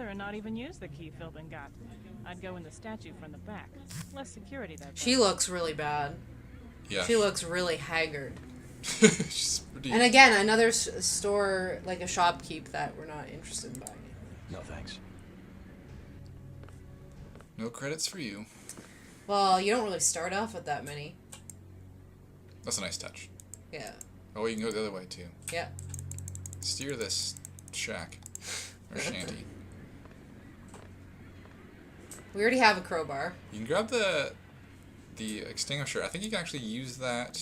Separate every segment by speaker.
Speaker 1: together and not even use the key Philbin got. I'd go in the statue from the back. Less security that way.
Speaker 2: She looks really bad.
Speaker 3: Yeah.
Speaker 2: She looks really haggard.
Speaker 3: She's pretty...
Speaker 2: And again, another store, like a shopkeep that we're not interested in buying.
Speaker 4: No thanks.
Speaker 3: No credits for you.
Speaker 2: Well, you don't really start off with that many.
Speaker 3: That's a nice touch.
Speaker 2: Yeah.
Speaker 3: Oh, you can go the other way, too.
Speaker 2: Yeah.
Speaker 3: Steer this shack. Or shanty.
Speaker 2: We already have a crowbar.
Speaker 3: You can grab the extinguisher. I think you can actually use that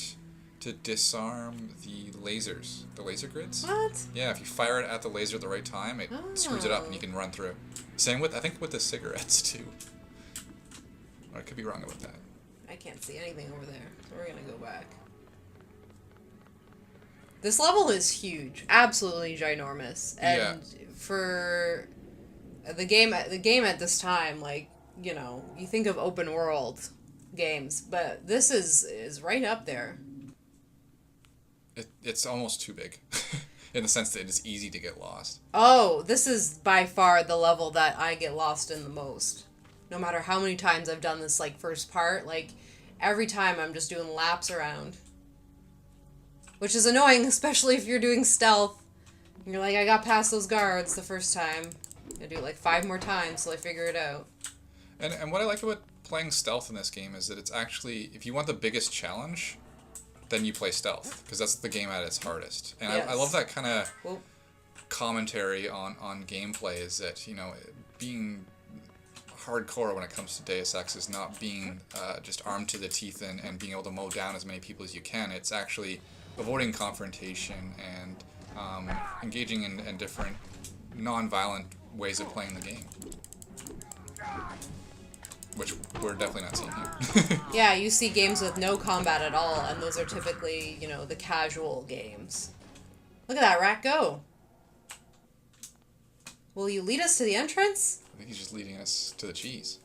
Speaker 3: to disarm the lasers. The laser grids.
Speaker 2: What?
Speaker 3: Yeah, if you fire it at the laser at the right time, it screws it up and you can run through. Same with, I think, with the cigarettes, too. Or I could be wrong about that.
Speaker 2: I can't see anything over there, so we're gonna go back. This level is huge, absolutely ginormous, and for the game at this time, like, you know, you think of open world games, but this is right up there.
Speaker 3: It's almost too big, in the sense that it's easy to get lost.
Speaker 2: Oh, this is by far the level that I get lost in the most. No matter how many times I've done this, like, first part, like, every time I'm just doing laps around. Which is annoying, especially if you're doing stealth. And you're like, I got past those guards the first time. I do it like 5 more times till I figure it out.
Speaker 3: And what I like about playing stealth in this game is that it's actually, if you want the biggest challenge, then you play stealth. Because that's the game at its hardest. And
Speaker 2: yes.
Speaker 3: I love that kind of commentary on gameplay, is that, you know, being hardcore when it comes to Deus Ex is not being just armed to the teeth and being able to mow down as many people as you can. It's actually avoiding confrontation and engaging in different non-violent ways of playing the game. Which we're definitely not seeing here.
Speaker 2: Yeah, you see games with no combat at all, and those are typically, you know, the casual games. Look at that rat go! Will you lead us to the entrance?
Speaker 3: I think he's just leading us to the cheese.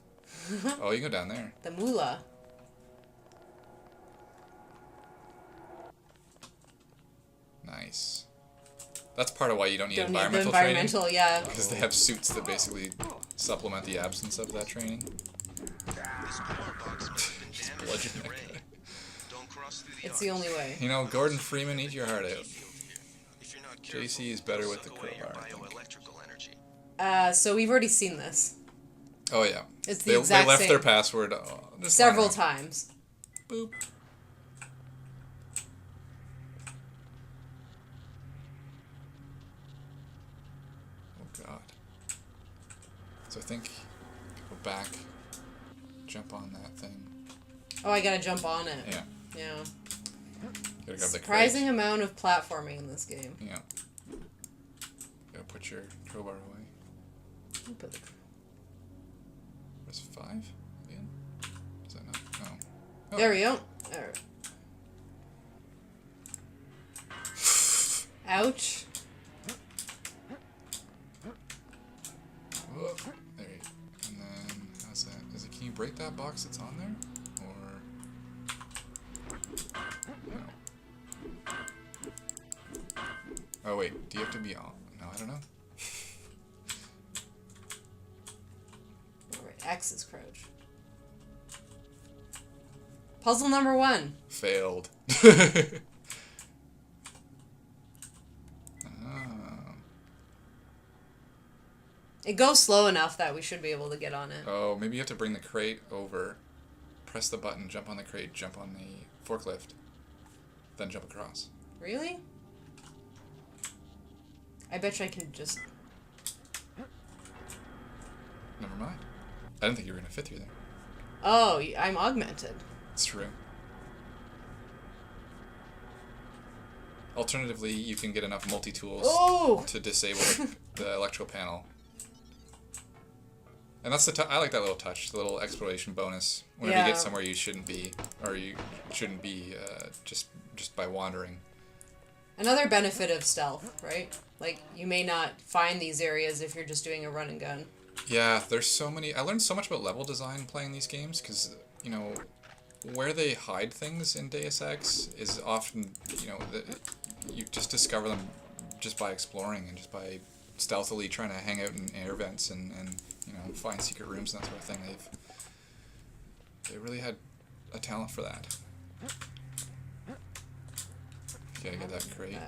Speaker 3: Oh, you can go down there.
Speaker 2: The moolah.
Speaker 3: Nice. That's part of why you don't need
Speaker 2: Don't need the
Speaker 3: environmental
Speaker 2: environmental,
Speaker 3: training.
Speaker 2: yeah.
Speaker 3: Because they have suits that basically supplement the absence of that training. Just bludgeon that guy.
Speaker 2: It's the only way.
Speaker 3: You know, Gordon Freeman, eat your heart out. JC is better with the crowbar, I think.
Speaker 2: So we've already seen this.
Speaker 3: Oh, yeah.
Speaker 2: It's the exact
Speaker 3: They left
Speaker 2: same.
Speaker 3: their password
Speaker 2: Several times.
Speaker 3: Boop. Oh, God. So I think go back, jump on that thing.
Speaker 2: Oh, I gotta jump on it.
Speaker 3: Yeah.
Speaker 2: Yeah.
Speaker 3: Gotta grab the
Speaker 2: Surprising
Speaker 3: crate.
Speaker 2: amount of platforming in this game.
Speaker 3: Yeah. Gotta put your crowbar away.
Speaker 2: Put the...
Speaker 3: What's 5 again? Is that not? No. Oh.
Speaker 2: There we go. There. Ouch.
Speaker 3: Whoa. There you go. And then, how's that? Can you break that box that's on there? Or... No. Oh, wait. Do you have to be on? No, I don't know.
Speaker 2: Alright, X is crouch. Puzzle number 1.
Speaker 3: Failed.
Speaker 2: It goes slow enough that we should be able to get on it.
Speaker 3: Oh, maybe you have to bring the crate over, press the button, jump on the crate, jump on the forklift, then jump across.
Speaker 2: Really? I bet you I can just...
Speaker 3: Never mind. I didn't think you were going to fit through there.
Speaker 2: Oh, I'm augmented.
Speaker 3: It's true. Alternatively, you can get enough multi-tools to disable the electrical panel. And that's I like that little touch, the little exploration bonus. Whenever you get somewhere you shouldn't be, or you shouldn't be just by wandering.
Speaker 2: Another benefit of stealth, right? Like, you may not find these areas if you're just doing a run and gun.
Speaker 3: Yeah, there's so many... I learned so much about level design playing these games, because, you know, where they hide things in Deus Ex is often, you know, you just discover them just by exploring and just by stealthily trying to hang out in air vents and find secret rooms and that sort of thing. They really had a talent for that. Okay, I get that crate.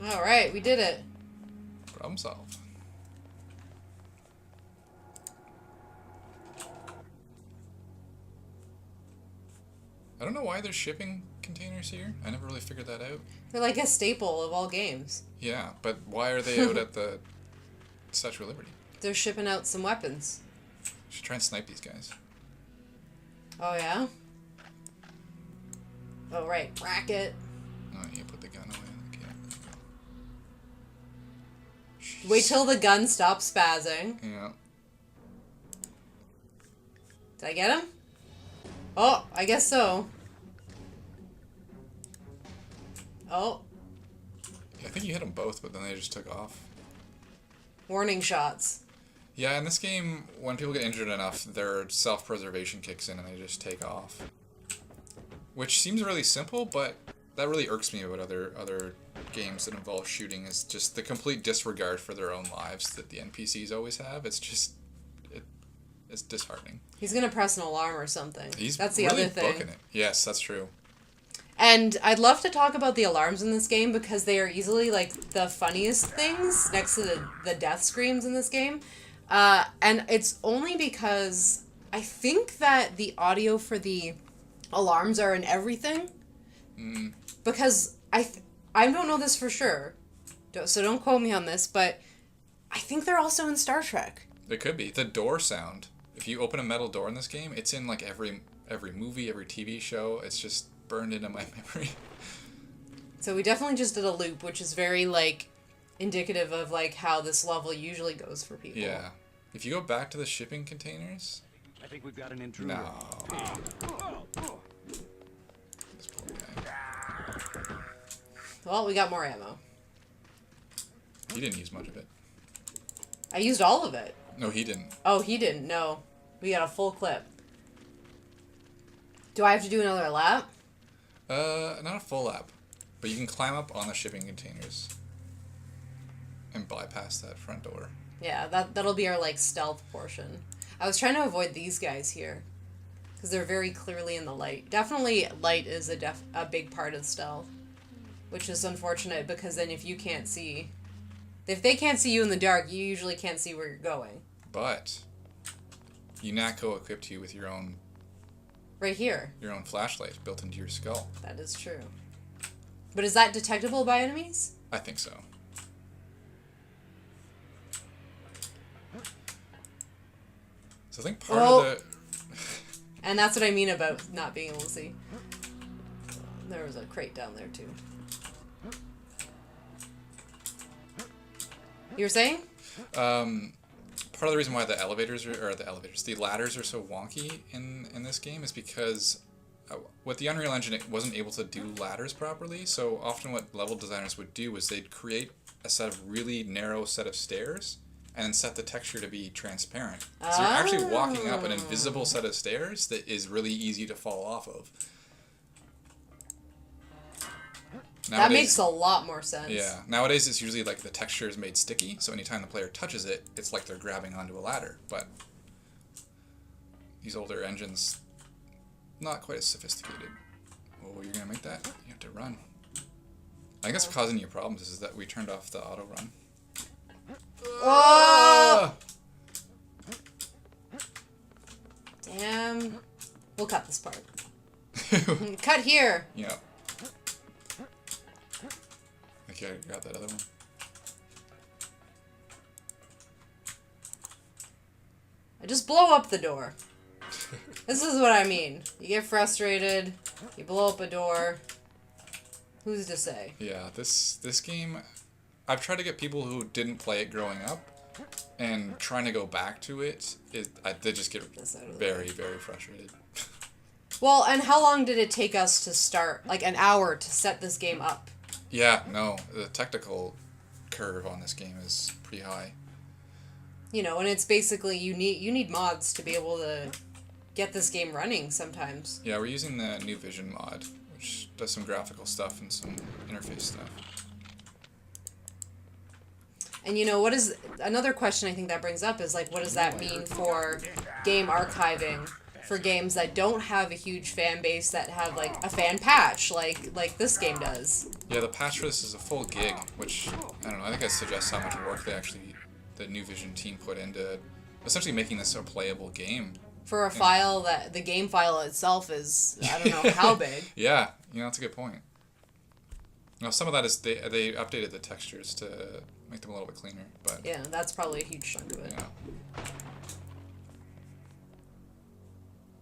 Speaker 2: All right, we did it.
Speaker 3: Problem solved. I don't know why there's shipping containers here. I never really figured that out.
Speaker 2: They're like a staple of all games.
Speaker 3: Yeah, but why are they out at the Statue of Liberty?
Speaker 2: They're shipping out some weapons.
Speaker 3: Should try and snipe these guys.
Speaker 2: Oh, yeah? Oh, right. Bracket.
Speaker 3: Oh, you put the gun away. Okay.
Speaker 2: Wait till the gun stops spazzing.
Speaker 3: Yeah.
Speaker 2: Did I get him? Oh, I guess so. Oh.
Speaker 3: I think you hit them both, but then they just took off.
Speaker 2: Warning shots.
Speaker 3: Yeah, in this game, when people get injured enough, their self-preservation kicks in and they just take off. Which seems really simple, but that really irks me about other games that involve shooting, is just the complete disregard for their own lives that the NPCs always have. It's just... it's disheartening.
Speaker 2: He's gonna press an alarm or something. That's the
Speaker 3: really
Speaker 2: other thing.
Speaker 3: booking it. Yes, that's true.
Speaker 2: And I'd love to talk about the alarms in this game because they are easily like the funniest things next to the death screams in this game. And it's only because I think that the audio for the alarms are in everything. Because I don't know this for sure, so don't quote me on this, but I think they're also in Star Trek.
Speaker 3: It could be. The door sound. If you open a metal door in this game, it's in like every movie, every TV show. It's just burned into my memory.
Speaker 2: So we definitely just did a loop, which is very like indicative of like how this level usually goes for people.
Speaker 3: Yeah. If you go back to the shipping containers...
Speaker 4: I think we've got an intruder.
Speaker 3: No. This poor guy.
Speaker 2: Well, we got more ammo.
Speaker 3: He didn't use much of it.
Speaker 2: I used all of it.
Speaker 3: No, he didn't.
Speaker 2: Oh, he didn't. No. We got a full clip. Do I have to do another lap?
Speaker 3: Not a full lap. But you can climb up on the shipping containers and bypass that front door.
Speaker 2: Yeah, that'll be our, like, stealth portion. I was trying to avoid these guys here. Because they're very clearly in the light. Definitely, light is a big part of stealth. Which is unfortunate, because then if you can't see... If they can't see you in the dark, you usually can't see where you're going.
Speaker 3: But UNATCO equipped you with your own
Speaker 2: here.
Speaker 3: Your own flashlight built into your skull.
Speaker 2: That is true. But is that detectable by enemies?
Speaker 3: I think so. So I think part of the...
Speaker 2: And that's what I mean about not being able to see. There was a crate down there too. You were saying?
Speaker 3: Part of the reason why the ladders are so wonky in this game is because with the Unreal Engine, it wasn't able to do ladders properly. So often what level designers would do is they'd create a set of really narrow set of stairs and then set the texture to be transparent. So you're actually walking up an invisible set of stairs that is really easy to fall off of.
Speaker 2: That makes a lot more sense.
Speaker 3: Yeah. Nowadays, it's usually like the texture is made sticky, so anytime the player touches it, it's like they're grabbing onto a ladder. But these older engines, not quite as sophisticated. Oh, you're going to make that? You have to run. I think that's causing you problems, is that we turned off the auto run.
Speaker 2: Oh! Damn. We'll cut this part. Cut here.
Speaker 3: Yeah. Okay, I got that other one.
Speaker 2: I just blow up the door. This is what I mean. You get frustrated, you blow up a door. Who's to say?
Speaker 3: Yeah, this game, I've tried to get people who didn't play it growing up, and trying to go back to it, they just get very, very frustrated.
Speaker 2: Well, and how long did it take us to start? Like an hour to set this game up?
Speaker 3: Yeah, no, the technical curve on this game is pretty high.
Speaker 2: You know, and it's basically you need mods to be able to get this game running sometimes.
Speaker 3: Yeah, we're using the New Vision mod, which does some graphical stuff and some interface stuff.
Speaker 2: And you know, what is another question I think that brings up is like, what does that mean for game archiving for games that don't have a huge fan base that have like a fan patch like this game does?
Speaker 3: Yeah, the patch for this is a full gig, which I don't know. I think that suggests how much work the New Vision team put into essentially making this a playable game.
Speaker 2: For a file that the game file itself is, I don't know how big.
Speaker 3: Yeah, you know, that's a good point. Now, some of that is they updated the textures to make them a little bit cleaner, but
Speaker 2: Yeah, that's probably a huge chunk of it.
Speaker 3: yeah.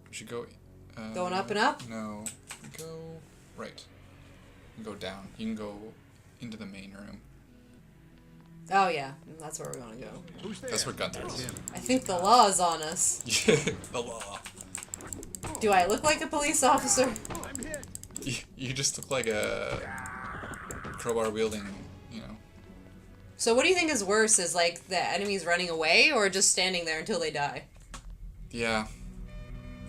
Speaker 3: We should go.
Speaker 2: Going up and up?
Speaker 3: No, go right. You can go down. You can go into the main room.
Speaker 2: Oh yeah, that's where we're gonna go.
Speaker 3: That's where Gunther is.
Speaker 2: I think the law is on us.
Speaker 3: The law.
Speaker 2: Do I look like a police officer?
Speaker 3: You just look like a crowbar wielding, you know.
Speaker 2: So what do you think is worse, is like the enemies running away or just standing there until they die?
Speaker 3: Yeah.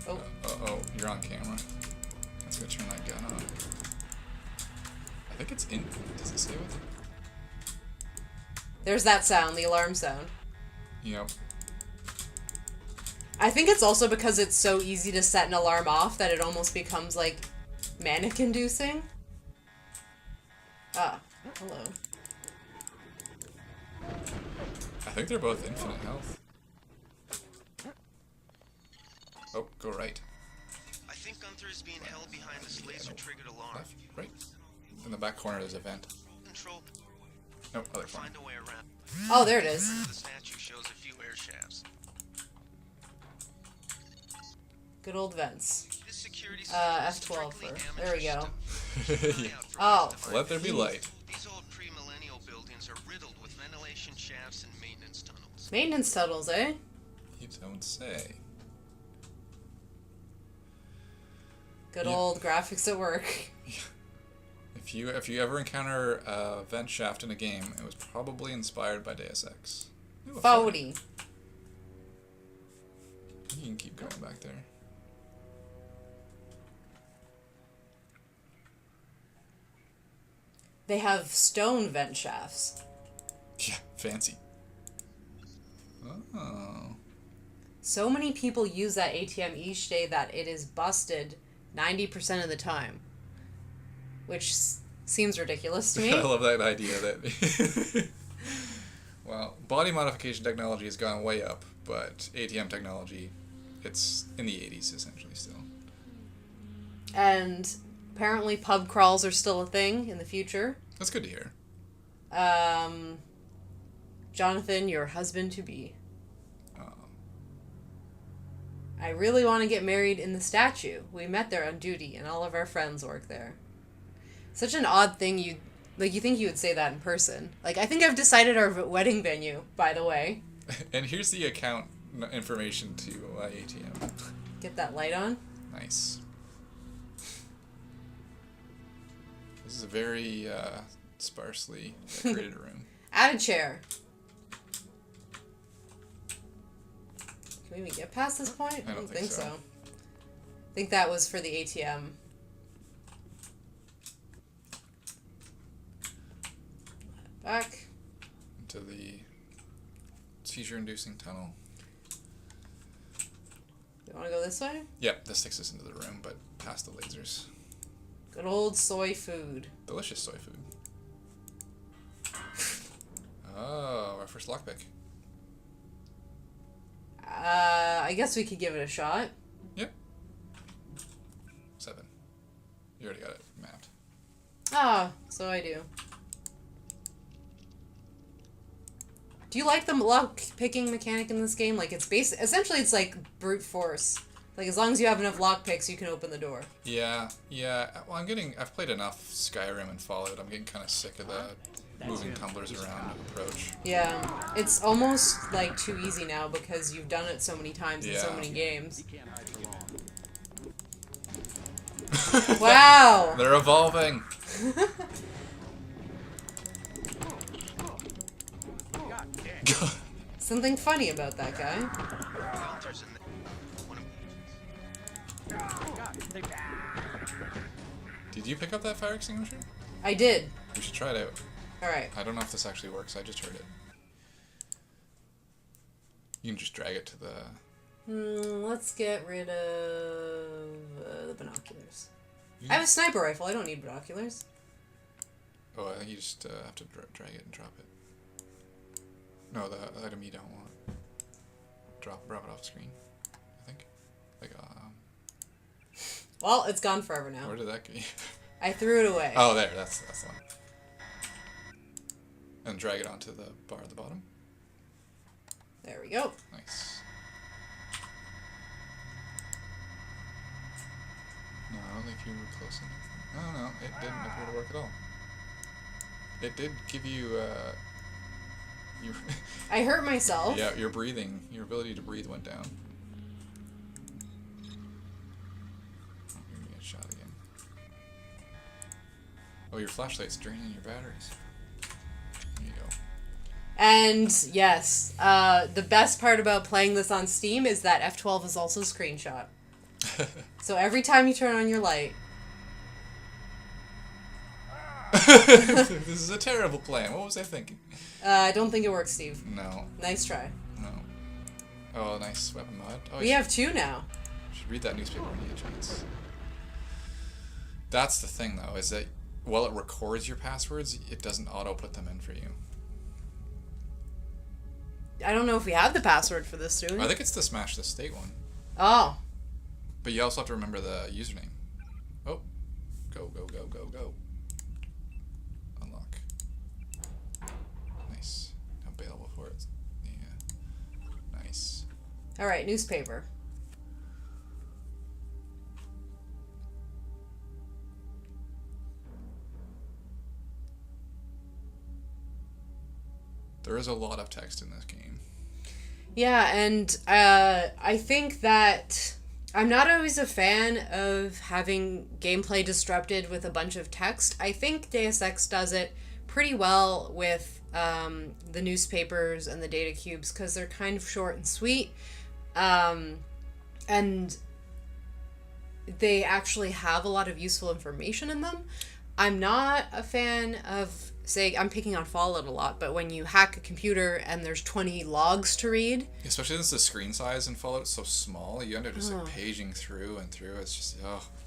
Speaker 2: Oh.
Speaker 3: Oh, you're on camera. Let's go turn that gun on. I think it's in. Does it say what?
Speaker 2: There's that sound, the alarm sound.
Speaker 3: Yep.
Speaker 2: I think it's also because it's so easy to set an alarm off that it almost becomes like manic-inducing. Ah, hello.
Speaker 3: I think they're both infinite health. Oh, go right.
Speaker 4: I think Gunther is being held behind this laser-triggered alarm.
Speaker 3: Left, right. In the back corner there's a vent.
Speaker 4: Control.
Speaker 3: No, other corner.
Speaker 4: Find a way around.
Speaker 2: Oh, there it is.
Speaker 4: The statue shows a few air shafts.
Speaker 2: Good old vents.
Speaker 4: This security
Speaker 2: F12 for. There we go.
Speaker 3: Yeah.
Speaker 2: Oh.
Speaker 3: Let there be light.
Speaker 4: These old pre-millennial buildings are riddled with ventilation shafts and maintenance tunnels.
Speaker 2: Maintenance tunnels, eh?
Speaker 3: You don't say.
Speaker 2: Good
Speaker 3: Yeah.
Speaker 2: old graphics at work.
Speaker 3: If you ever encounter a vent shaft in a game, it was probably inspired by Deus Ex. Ooh, a
Speaker 2: 40.
Speaker 3: You can keep going back there.
Speaker 2: They have stone vent shafts.
Speaker 3: Yeah, fancy. Oh.
Speaker 2: So many people use that ATM each day that it is busted 90% of the time. Which seems ridiculous to me.
Speaker 3: I love that idea that... Well, body modification technology has gone way up, but ATM technology, it's in the 80s essentially still.
Speaker 2: And apparently pub crawls are still a thing in the future.
Speaker 3: That's good to hear.
Speaker 2: Jonathan, your husband-to-be.
Speaker 3: Oh.
Speaker 2: I really want to get married in the statue. We met there on duty, and all of our friends work there. Such an odd thing you think you would say that in person. Like, I think I've decided our wedding venue, by the way.
Speaker 3: And here's the account information to ATM.
Speaker 2: Get that light on.
Speaker 3: Nice. This is a very sparsely decorated room.
Speaker 2: Add a chair. Can we even get past this point?
Speaker 3: I don't think so.
Speaker 2: I think that was for the ATM. Back.
Speaker 3: Into the seizure-inducing tunnel.
Speaker 2: You want to go this way?
Speaker 3: Yep, this takes us into the room, but past the lasers.
Speaker 2: Good old soy food.
Speaker 3: Delicious soy food. Oh, our first lockpick.
Speaker 2: I guess we could give it a shot.
Speaker 3: Yep. 7. You already got it mapped.
Speaker 2: Ah, so I do. Do you like the lock picking mechanic in this game? Like, it's essentially it's like brute force. Like, as long as you have enough lock picks, you can open the door.
Speaker 3: Yeah. Well, I've played enough Skyrim and Fallout. I'm getting kind of sick of the moving tumblers around approach.
Speaker 2: Yeah, it's almost like too easy now because you've done it so many times in so
Speaker 3: Yeah.
Speaker 2: many games. Wow!
Speaker 3: They're evolving.
Speaker 2: Something funny about that guy.
Speaker 4: Gunther's in the...
Speaker 1: They-
Speaker 3: Did you pick up that fire extinguisher?
Speaker 2: I did.
Speaker 3: We should try it out.
Speaker 2: Alright.
Speaker 3: I don't know if this actually works. I just heard it. You can just drag it to the...
Speaker 2: Let's get rid of the binoculars.
Speaker 3: You
Speaker 2: I have a sniper rifle. I don't need binoculars.
Speaker 3: Oh, I think you just have to drag it and drop it. No, the item you don't want. Drop it off screen, I think. Like,
Speaker 2: Well, it's gone forever now.
Speaker 3: where did that go?
Speaker 2: I threw it away.
Speaker 3: Oh, there. That's the one. And drag it onto the bar at the bottom.
Speaker 2: There we go.
Speaker 3: Nice. No, I don't think you were close enough. No, it didn't appear to work at all. It did give you, your
Speaker 2: I hurt myself.
Speaker 3: yeah, your breathing, your ability to breathe went down. Oh, you're gonna get shot again. Oh, your flashlight's draining your batteries. There you go.
Speaker 2: And yes, the best part about playing this on Steam is that F12 is also screenshot. So every time you turn on your light...
Speaker 3: This is a terrible plan. What was I thinking?
Speaker 2: I don't think it works, Steve.
Speaker 3: No.
Speaker 2: Nice try.
Speaker 3: No. Oh, nice weapon mod. Oh,
Speaker 2: We have 2 now.
Speaker 3: you should read that newspaper when you get a chance. That's the thing, though, is that while it records your passwords, it doesn't auto-put them in for you.
Speaker 2: I don't know if we have the password for this, do we?
Speaker 3: I think it's the Smash the State one.
Speaker 2: Oh.
Speaker 3: But you also have to remember the username. Oh. Go, go, go, go, go. Unlock. Nice. Available for it. Yeah. Nice.
Speaker 2: Alright, newspaper.
Speaker 3: There is a lot of text in this game.
Speaker 2: Yeah, and I think that I'm not always a fan of having gameplay disrupted with a bunch of text. I think Deus Ex does it pretty well with the newspapers and the data cubes because they're kind of short and sweet. And they actually have a lot of useful information in them. I'm not a fan of, say, I'm picking on Fallout a lot, but when you hack a computer and there's 20 logs to read...
Speaker 3: Especially since the screen size in Fallout is so small, you end up just like paging through and through. It's just,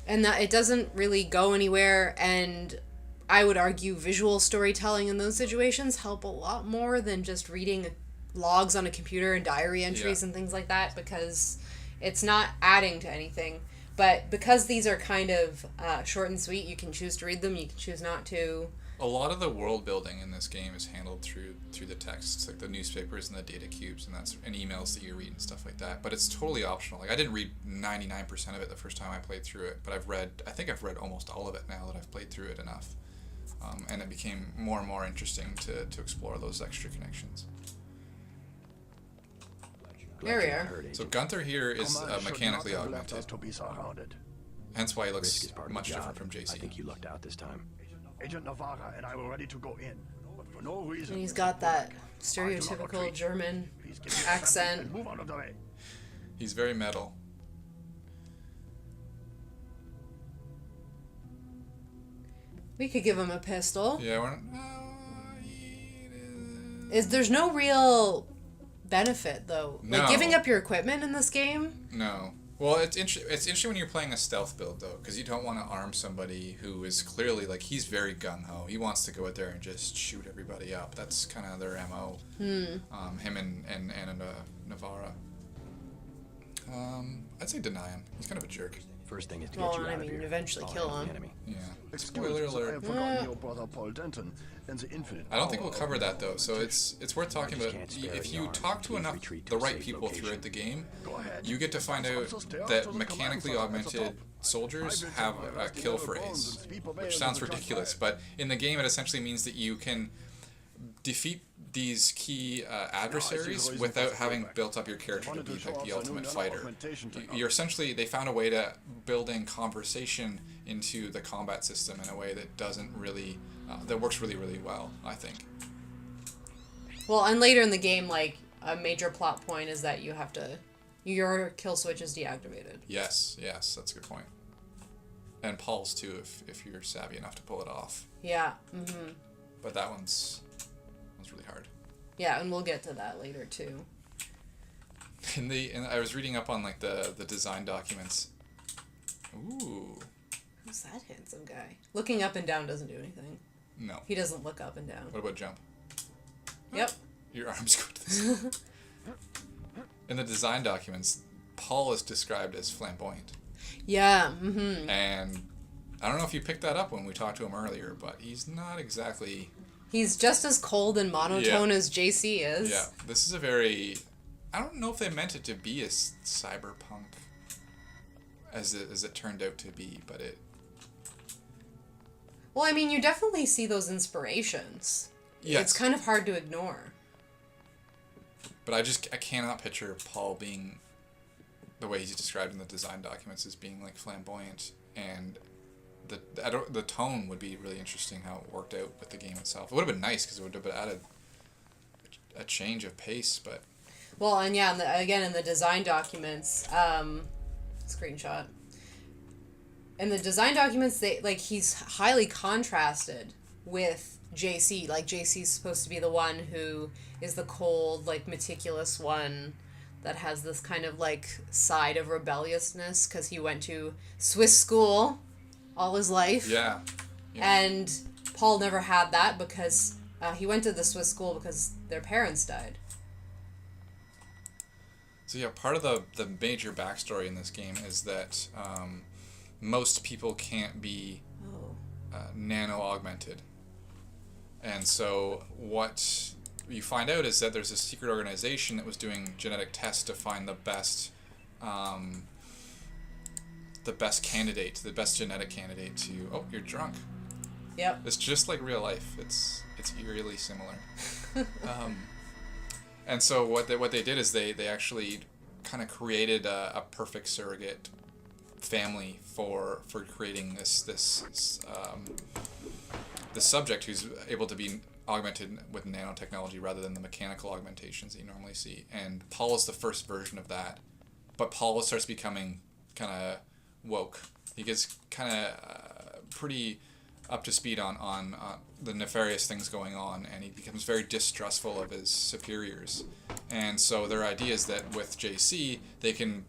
Speaker 2: And that it doesn't really go anywhere, and I would argue visual storytelling in those situations help a lot more than just reading logs on a computer and diary entries and things like that, because it's not adding to anything. But because these are kind of short and sweet, you can choose to read them, you can choose not to.
Speaker 3: A lot of the world building in this game is handled through the texts, like the newspapers and the data cubes and emails that you read and stuff like that. But it's totally optional. Like I didn't read 99% of it the first time I played through it, but I think I've read almost all of it now that I've played through it enough. And it became more and more interesting to explore those extra connections.
Speaker 2: There we are.
Speaker 3: So Gunther here is mechanically augmented. Hence why he looks much different from JC.
Speaker 5: I think you lucked out this time. Agent Navarra and I were ready to go in, but for no reason.
Speaker 2: And he's got that stereotypical German accent.
Speaker 5: Move out of the way.
Speaker 3: He's very metal.
Speaker 2: We could give him a pistol.
Speaker 3: Yeah, we're
Speaker 2: There's no real benefit, though.
Speaker 3: No.
Speaker 2: Like, giving up your equipment in this game?
Speaker 3: No. Well, it's interesting when you're playing a stealth build, though, because you don't want to arm somebody who is clearly, like, he's very gung-ho. He wants to go out there and just shoot everybody up. That's kind of their MO. Him and Navarra. I'd say deny him. He's kind of a jerk.
Speaker 5: First thing is to
Speaker 2: Well,
Speaker 5: get you
Speaker 2: I
Speaker 5: out of
Speaker 2: mean,
Speaker 5: here.
Speaker 2: eventually
Speaker 5: I'll
Speaker 2: kill
Speaker 5: handle
Speaker 2: him.
Speaker 5: the enemy.
Speaker 3: Yeah. Spoiler
Speaker 5: Excuse, I
Speaker 3: alert.
Speaker 5: have forgotten your brother Paul Denton and the infinite.
Speaker 3: I don't think we'll
Speaker 5: power
Speaker 3: cover
Speaker 5: of
Speaker 3: that, though, so it's worth talking
Speaker 5: just
Speaker 3: about.
Speaker 5: can't spare
Speaker 3: If
Speaker 5: the
Speaker 3: you
Speaker 5: arm.
Speaker 3: talk to
Speaker 5: Please
Speaker 3: enough
Speaker 5: retreat to
Speaker 3: the
Speaker 5: a
Speaker 3: right
Speaker 5: safe
Speaker 3: people
Speaker 5: location.
Speaker 3: throughout the game,
Speaker 5: Go ahead.
Speaker 3: you get to find out that mechanically augmented soldiers have a kill phrase, which sounds ridiculous, but in the game it essentially means that you can defeat these key adversaries without having built up your character to be like the ultimate fighter. You're essentially, they found a way to build in conversation into the combat system in a way that doesn't really, that works really, really well, I think.
Speaker 2: Well, and later in the game, like, a major plot point is that you have to... Your kill switch is deactivated.
Speaker 3: Yes, that's a good point. And Paul's too, if you're savvy enough to pull it off.
Speaker 2: Yeah. Mm-hmm.
Speaker 3: But that one's really hard.
Speaker 2: Yeah, and we'll get to that later too.
Speaker 3: And I was reading up on like the design documents. Ooh.
Speaker 2: Who's that handsome guy? Looking up and down doesn't do anything.
Speaker 3: No.
Speaker 2: He doesn't look up and down.
Speaker 3: What about jump?
Speaker 2: Yep.
Speaker 3: Your arms go to this. In the design documents, Paul is described as flamboyant.
Speaker 2: Yeah. Mm-hmm.
Speaker 3: And I don't know if you picked that up when we talked to him earlier, but he's not exactly...
Speaker 2: He's just as cold and monotone as JC is.
Speaker 3: Yeah. This is a very... I don't know if they meant it to be as cyberpunk as it turned out to be, but it...
Speaker 2: Well, I mean, you definitely see those inspirations.
Speaker 3: Yes.
Speaker 2: It's kind of hard to ignore.
Speaker 3: But I cannot picture Paul being the way he's described in the design documents as being like flamboyant, and the tone would be really interesting how it worked out with the game itself. It would have been nice because it would have added a change of pace, but...
Speaker 2: Well, and yeah, again, in the design documents, screenshot. In the design documents, he's highly contrasted with JC. Like, JC's supposed to be the one who is the cold, like, meticulous one that has this kind of, like, side of rebelliousness because he went to Swiss school all his life.
Speaker 3: Yeah.
Speaker 2: And Paul never had that because he went to the Swiss school because their parents died.
Speaker 3: So yeah, part of the major backstory in this game is that most people can't be nano-augmented. And so what you find out is that there's a secret organization that was doing genetic tests to find the best candidate, the best genetic candidate to... Oh, you're drunk.
Speaker 2: Yep.
Speaker 3: It's just like real life. It's eerily similar. And so what they did is they actually kind of created a perfect surrogate family for creating this subject who's able to be augmented with nanotechnology rather than the mechanical augmentations that you normally see. And Paul is the first version of that, but Paul starts becoming kind of woke. He gets kind of pretty up to speed on the nefarious things going on, and he becomes very distrustful of his superiors. And so their idea is that with JC, they can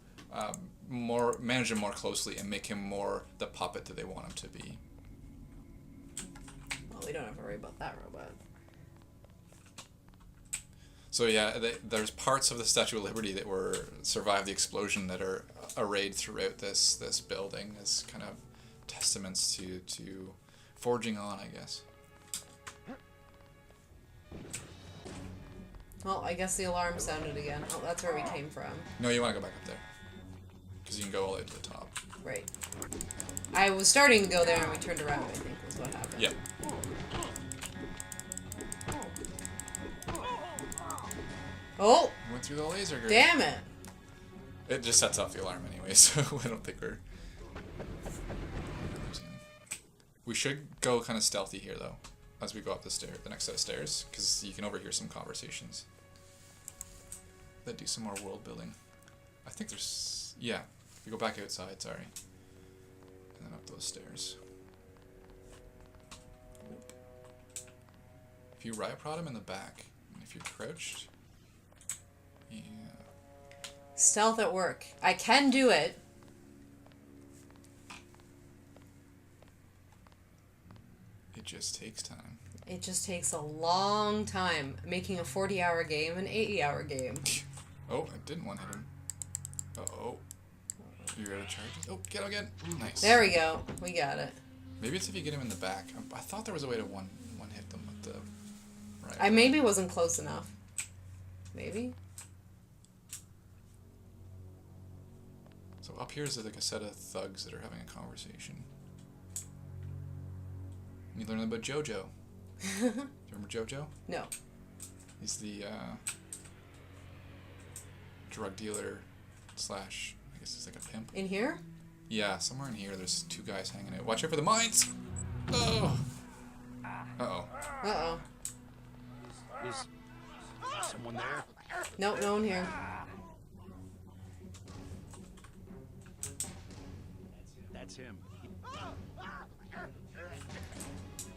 Speaker 3: manage him more closely and make him more the puppet that they want him to be.
Speaker 2: Well, we don't have to worry about that robot.
Speaker 3: So yeah, there's parts of the Statue of Liberty that survived the explosion that are arrayed throughout this building as kind of testaments to forging on, I guess.
Speaker 2: Well, I guess the alarm sounded again. Oh, that's where we came from.
Speaker 3: No, you want to go back up there. Because you can go all the way to the top.
Speaker 2: Right. I was starting to go there and we turned around, I think, was what happened.
Speaker 3: Yep.
Speaker 2: Oh!
Speaker 3: Went through the laser grid.
Speaker 2: Damn it!
Speaker 3: It just sets off the alarm anyway, so I don't think we're... We should go kind of stealthy here, though, as we go up the next set of stairs, because you can overhear some conversations that do some more world building. I think there's... Yeah, if we go back outside, sorry. And then up those stairs. If you riot prod him in the back, and if you're crouched... Yeah.
Speaker 2: Stealth at work. I can do it.
Speaker 3: It just takes time.
Speaker 2: It just takes a long time making a 40-hour game an 80-hour game.
Speaker 3: Oh, I didn't want to hit him. Uh-oh. You're out of charges? Oh, get him again. Nice.
Speaker 2: There we go. We got it.
Speaker 3: Maybe it's if you get him in the back. I thought there was a way to one hit them with the... Right.
Speaker 2: I maybe wasn't close enough. Maybe?
Speaker 3: So up here is like a set of thugs that are having a conversation. You learn about Jojo. Do you remember Jojo?
Speaker 2: No.
Speaker 3: He's the drug dealer slash, I guess he's like a pimp.
Speaker 2: In here?
Speaker 3: Yeah, somewhere in here there's two guys hanging out. Watch out for the mines! Oh! Uh-oh.
Speaker 2: Uh-oh.
Speaker 5: Is someone there?
Speaker 2: Nope, no one here.
Speaker 5: That's him.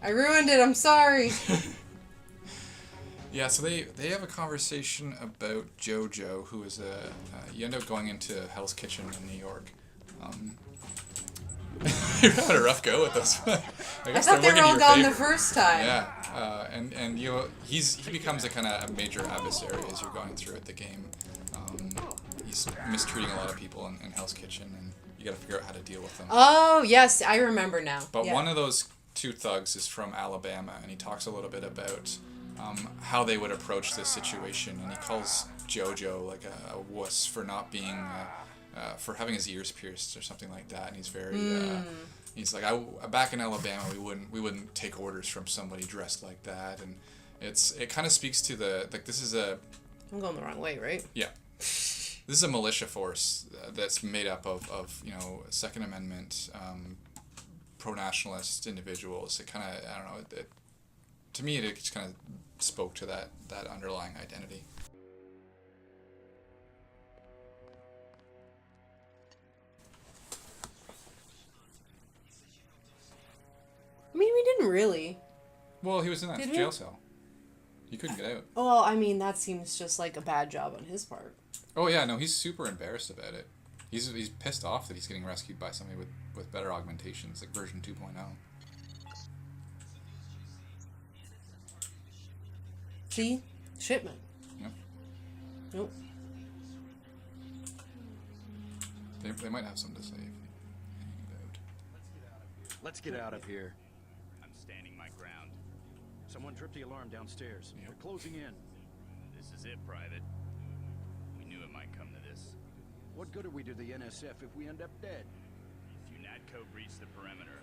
Speaker 2: I ruined it. I'm sorry.
Speaker 3: Yeah, so they have a conversation about JoJo, who is you end up going into Hell's Kitchen in New York. You're having a rough go with this.
Speaker 2: I thought they were all gone the first time.
Speaker 3: Yeah, and he becomes a major adversary as you're going through the game. He's mistreating a lot of people in Hell's Kitchen, and you got to figure out how to deal with them.
Speaker 2: Oh yes, I remember now.
Speaker 3: But one of those two thugs is from Alabama, and he talks a little bit about how they would approach this situation, and he calls JoJo like a wuss for not being, for having his ears pierced or something like that, and he's very, he's like, back in Alabama we wouldn't take orders from somebody dressed like that, and it kind of speaks to this is a.
Speaker 2: I'm going the wrong way, right?
Speaker 3: Yeah. This is a militia force that's made up of Second Amendment, pro-nationalist individuals. It kind of, I don't know, to me it just kind of spoke to that underlying identity.
Speaker 2: I mean, we didn't really.
Speaker 3: Well, he was in that
Speaker 2: Did we?
Speaker 3: jail cell. He couldn't get out.
Speaker 2: Well, I mean, that seems just like a bad job on his part.
Speaker 3: Oh yeah, no, he's super embarrassed about it. He's pissed off that he's getting rescued by somebody with better augmentations, like version 2.0.
Speaker 2: See? Shipment.
Speaker 3: Yep.
Speaker 2: Nope.
Speaker 3: They might have something to say.
Speaker 5: Let's get out of here.
Speaker 6: I'm standing my ground.
Speaker 5: Someone tripped the alarm downstairs.
Speaker 3: Yep.
Speaker 5: We're closing in.
Speaker 6: This is it, Private. We knew it might come to this.
Speaker 5: What good are we to the NSF if we end up dead?
Speaker 6: If UNATCO breach the perimeter,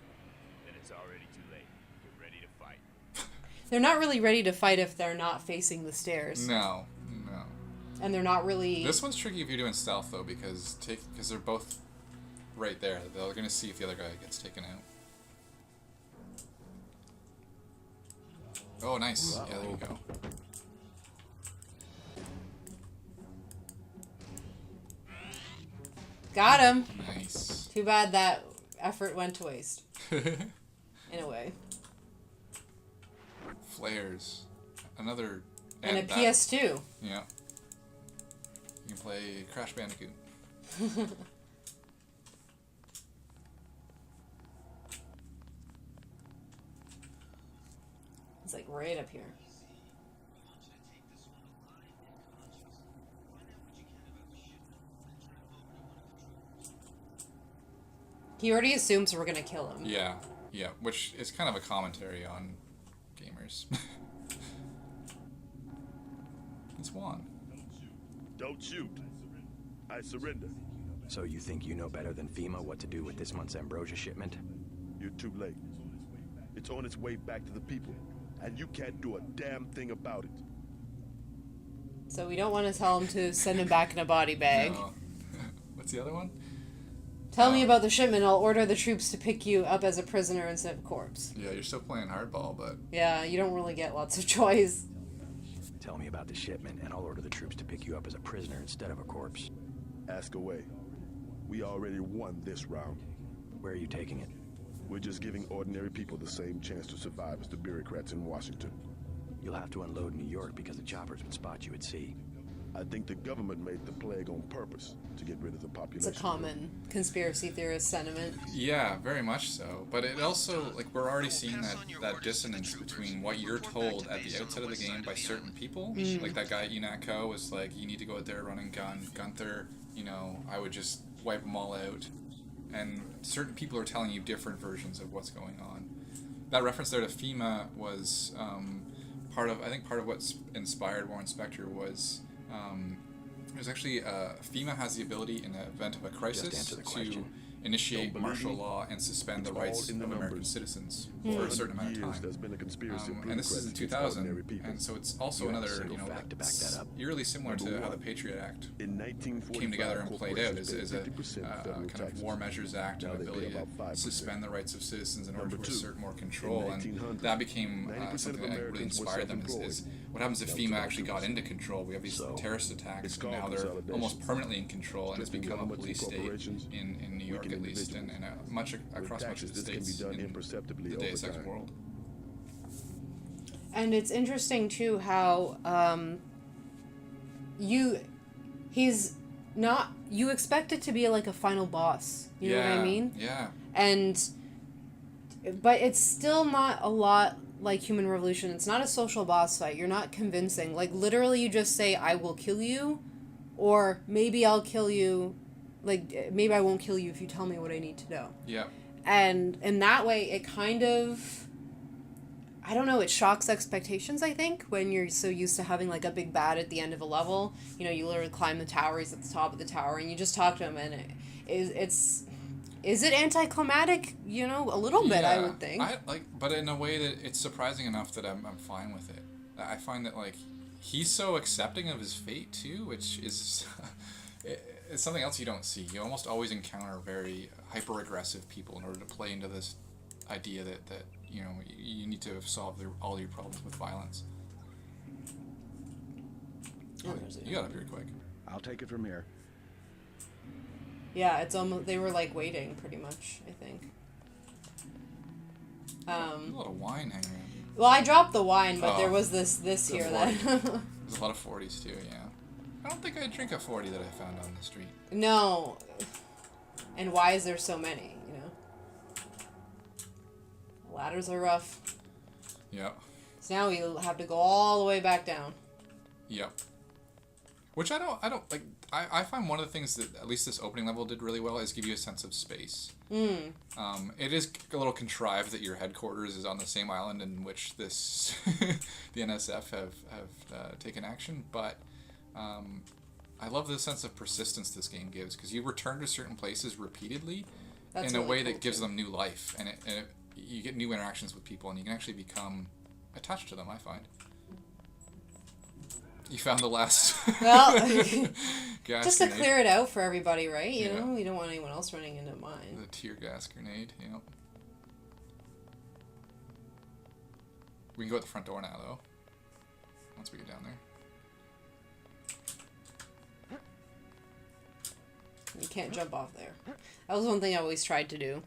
Speaker 6: then it's already too late. Get ready to fight.
Speaker 2: They're not really ready to fight if they're not facing the stairs.
Speaker 3: No.
Speaker 2: And they're not really...
Speaker 3: This one's tricky if you're doing stealth though, because they're both right there. They're gonna see if the other guy gets taken out. Oh, nice. Yeah, there you go.
Speaker 2: Got him.
Speaker 3: Nice.
Speaker 2: Too bad that effort went to waste. In a way.
Speaker 3: Flares. Another...
Speaker 2: And a
Speaker 3: that-
Speaker 2: PS2.
Speaker 3: Yeah. You can play Crash Bandicoot.
Speaker 2: It's like right up here. He already assumes we're gonna kill him.
Speaker 3: Yeah, which is kind of a commentary on gamers. It's Juan.
Speaker 7: Don't shoot. I surrender.
Speaker 8: So you think you know better than FEMA what to do with this month's ambrosia shipment?
Speaker 7: You're too late. It's on its way back to the people, and you can't do a damn thing about it.
Speaker 2: So we don't want to tell him to send him back in a body bag.
Speaker 3: No. What's the other one?
Speaker 2: Tell me about the shipment. I'll order the troops to pick you up as a prisoner instead of corpse.
Speaker 3: Yeah, you're still playing hardball, but...
Speaker 2: Yeah, you don't really get lots of choice.
Speaker 8: Tell me about the shipment, and I'll order the troops to pick you up as a prisoner instead of a corpse.
Speaker 7: Ask away. We already won this round.
Speaker 8: Where are you taking it?
Speaker 7: We're just giving ordinary people the same chance to survive as the bureaucrats in Washington.
Speaker 8: You'll have to unload New York because the choppers would spot you at sea.
Speaker 7: I think the government made the plague on purpose to get rid of the
Speaker 2: It's
Speaker 7: population.
Speaker 2: a common conspiracy theorist sentiment.
Speaker 3: Yeah, very much so. But it also, like, we're already seeing that dissonance between what you're told at the outset of the game by certain people. Like that guy at UNATCO was like, you need to go out there running gun. Gunther, I would just wipe them all out. And certain people are telling you different versions of what's going on. That reference there to FEMA was part of what inspired Warren Spector was... there's actually FEMA has the ability in the event of a crisis to initiate martial law and suspend the rights of American citizens for a certain amount of time.
Speaker 7: There's been a conspiracy of
Speaker 3: And this is in
Speaker 7: bureaucrats against
Speaker 3: 2000,
Speaker 7: ordinary people.
Speaker 3: and so it's also
Speaker 8: You have a
Speaker 3: another,
Speaker 8: single fact to back that up.
Speaker 3: eerily similar
Speaker 7: Number
Speaker 3: to how
Speaker 7: one.
Speaker 3: the Patriot Act
Speaker 7: In 1945,
Speaker 3: came together and played out as a
Speaker 7: 50% federal
Speaker 3: kind of
Speaker 7: taxes.
Speaker 3: War Measures Act
Speaker 7: Now
Speaker 3: and
Speaker 7: they pay
Speaker 3: ability
Speaker 7: about 5%.
Speaker 3: to suspend the rights of citizens in order
Speaker 7: Number
Speaker 3: to
Speaker 7: two,
Speaker 3: assert more control,
Speaker 7: in
Speaker 3: and
Speaker 7: 1900,
Speaker 3: that became
Speaker 7: 90%
Speaker 3: something
Speaker 7: of
Speaker 3: that really
Speaker 7: Americans were
Speaker 3: inspired them. Is
Speaker 7: self-employed.
Speaker 3: what happens if
Speaker 7: That was
Speaker 3: FEMA
Speaker 7: about
Speaker 3: actually got
Speaker 7: 2%.
Speaker 3: into control? We have these
Speaker 7: So,
Speaker 3: terrorist attacks,
Speaker 7: it's
Speaker 3: and
Speaker 7: called
Speaker 3: now they're
Speaker 7: consolidation.
Speaker 3: almost permanently in control, and it's
Speaker 7: Stripping
Speaker 3: become a
Speaker 7: governments
Speaker 3: police
Speaker 7: and
Speaker 3: state
Speaker 7: corporations,
Speaker 3: in New York
Speaker 7: weaken
Speaker 3: at least, and
Speaker 7: individuals.
Speaker 3: much
Speaker 7: With
Speaker 3: across much
Speaker 7: taxes,
Speaker 3: of the
Speaker 7: this can be
Speaker 3: states
Speaker 7: done
Speaker 3: in
Speaker 7: imperceptibly
Speaker 3: the
Speaker 7: over
Speaker 3: Deus Ex
Speaker 7: time.
Speaker 3: world.
Speaker 2: And it's interesting too how he's not, you expect it to be like a final boss. You know what I mean?
Speaker 3: Yeah.
Speaker 2: But it's still not a lot like Human Revolution. It's not a social boss fight. You're not convincing. Like, literally, you just say, I will kill you, or maybe I'll kill you. Like, maybe I won't kill you if you tell me what I need to know.
Speaker 3: Yeah.
Speaker 2: And in that way, it kind of, I don't know, it shocks expectations, I think, when you're so used to having, like, a big bad at the end of a level. You know, you literally climb the tower, he's at the top of the tower, and you just talk to him, and is it anticlimactic? You know, a little bit, I would think.
Speaker 3: But in a way that it's surprising enough that I'm fine with it. I find that, like, he's so accepting of his fate, too, which is... it's something else you don't see. You almost always encounter very hyper-aggressive people in order to play into this idea that you know, you need to solve all your problems with violence.
Speaker 2: Oh,
Speaker 3: you got up here quick.
Speaker 5: I'll take it from here.
Speaker 2: Yeah, it's almost, they were, like, waiting, pretty much, I think.
Speaker 3: A lot of wine hanging around.
Speaker 2: Well, I dropped the wine, but there was this here that...
Speaker 3: There's a lot of 40s, too, yeah. I don't think I'd drink a 40 that I found on the street.
Speaker 2: No. And why is there so many, you know? Ladders are rough.
Speaker 3: Yep.
Speaker 2: So now we have to go all the way back down.
Speaker 3: Yep. Which I don't like. I find one of the things that at least this opening level did really well is give you a sense of space. It is a little contrived that your headquarters is on the same island in which this the NSF have taken action, but I love the sense of persistence this game gives, because you return to certain places repeatedly in a way that gives them new life, and you get new interactions with people, and you can actually become attached to them, I find. You found the last
Speaker 2: Well,
Speaker 3: gas
Speaker 2: just
Speaker 3: grenade.
Speaker 2: to clear it out for everybody, right? You
Speaker 3: Yeah.
Speaker 2: know, we don't want anyone else running into mine.
Speaker 3: The tear gas grenade, yep. We can go at the front door now, though. Once we get down there.
Speaker 2: You can't jump off there. That was one thing I always tried to do.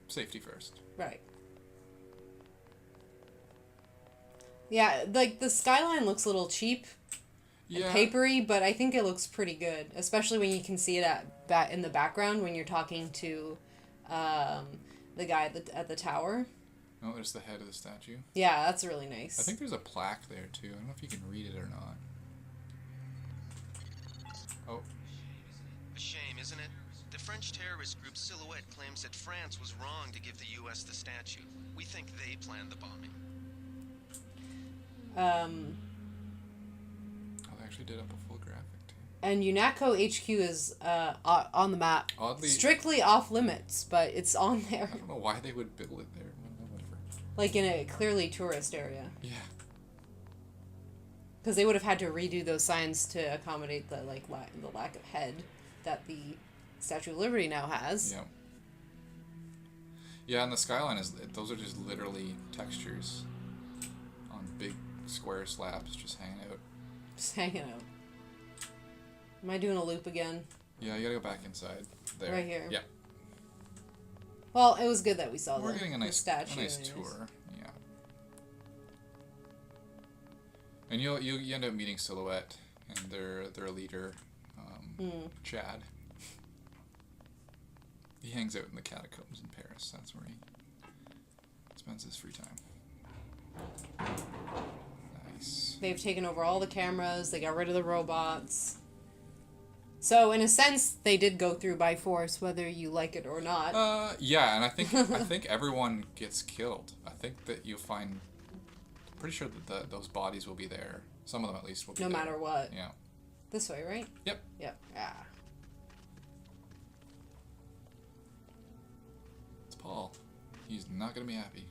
Speaker 3: Safety first.
Speaker 2: Right. Yeah, like, the skyline looks a little cheap and papery, but I think it looks pretty good. Especially when you can see it in the background when you're talking to the guy at the tower.
Speaker 3: Oh, there's the head of the statue.
Speaker 2: Yeah, that's really nice.
Speaker 3: I think there's a plaque there, too. I don't know if you can read it or not. Oh.
Speaker 4: A shame, isn't it? The French terrorist group Silhouette claims that France was wrong to give the U.S. the statue. We think they planned the bombing.
Speaker 3: Oh, they actually did up a full graphic, too.
Speaker 2: And UNATCO HQ is on the map.
Speaker 3: Oddly...
Speaker 2: Strictly off limits, but it's on there.
Speaker 3: I don't know why they would build it there. Whatever.
Speaker 2: Like in a clearly tourist area.
Speaker 3: Yeah.
Speaker 2: Because they would have had to redo those signs to accommodate the the lack of head that the Statue of Liberty now has.
Speaker 3: Yeah. Yeah, and the skyline those are just literally textures on big square slabs just hanging out.
Speaker 2: Just hanging out. Am I doing a loop again?
Speaker 3: Yeah, you gotta go back inside. There.
Speaker 2: Right here.
Speaker 3: Yeah.
Speaker 2: Well, it was good that we saw
Speaker 3: We're getting a
Speaker 2: statue.
Speaker 3: nice tour. Yeah. And you end up meeting Silhouette and their leader, Chad. He hangs out in the catacombs in Paris. That's where he spends his free time. Nice.
Speaker 2: They've taken over all the cameras. They got rid of the robots. So, in a sense, they did go through by force, whether you like it or not.
Speaker 3: Yeah, and I think everyone gets killed. I think that you'll find... Pretty sure that those bodies will be there. Some of them, at least, will be
Speaker 2: no
Speaker 3: there.
Speaker 2: matter what.
Speaker 3: Yeah.
Speaker 2: This way, right?
Speaker 3: Yep.
Speaker 2: Yep. Yeah.
Speaker 3: It's Paul. He's not gonna be happy.